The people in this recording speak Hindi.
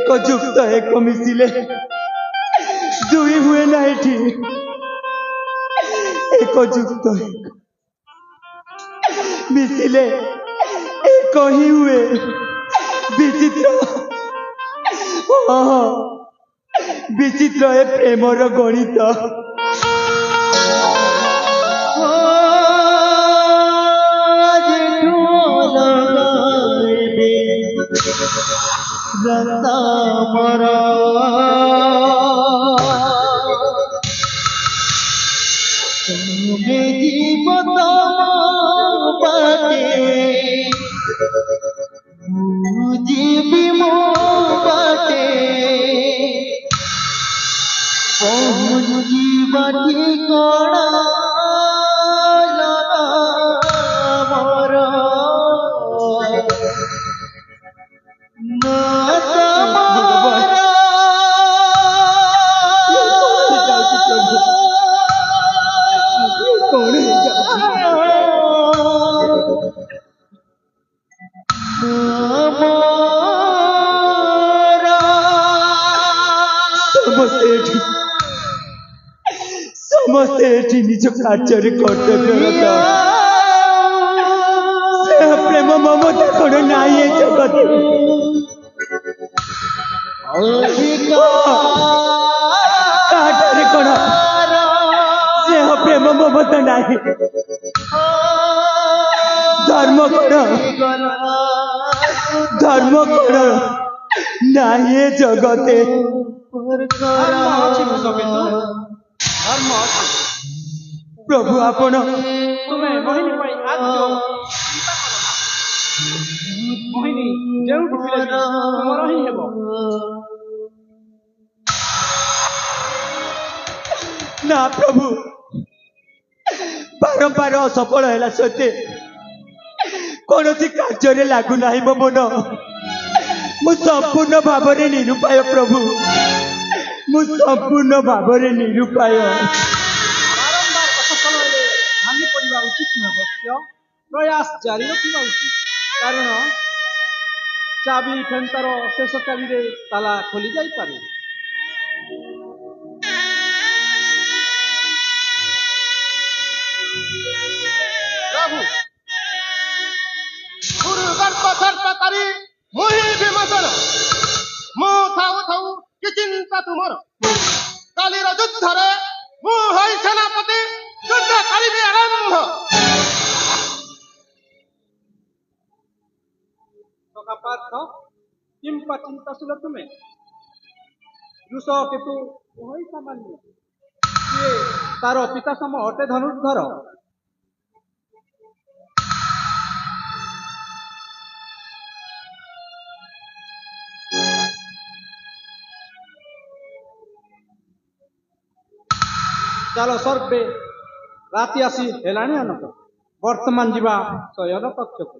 एक जुक्त एक मिसिले दुई हुए ना एठी एक जुक्त एक मिसिले एक ही हुए विचित्र विचित्र ए प्रेमर गणित समस्ते निज कार्य कर्तव्य प्रेम ममता कौन नाई जगत कौन से प्रेम ममता नहीं धर्म कौन नाई जगते प्रभु आपण तुम्हें मोहिनी पाई आज जो मोहिनी जेउठी पिले तुमर ही हेबो ना प्रभु बारंबार असफल है सत्य कौन कार्य लागू ना मो मन मु संपूर्ण भाव निरुपाय प्रभु मु संपूर्ण भाव निरुपाय भांगी पड़ा उचित नवश्य प्रयास जारी रखा उचित कारण चाबी फेंतार शेष चाबी रे ताला खोली जाई पारे प्रभु गुरु सर्पकारी मुहि विमोचन मु थाऊ थाऊ कि चिंता तुमर कालीर युद्धरे मु हई सेनापति युद्ध करिबे आरंभ सकापार्थ किंपा चिंताशील तुम्हें रुष केतु वही सामान्य ये तार पिता सम अटे धनुर्धर चलो सर्वे राति आसी हेलाणी अनक वर्तमान जीवा शयन कक्ष को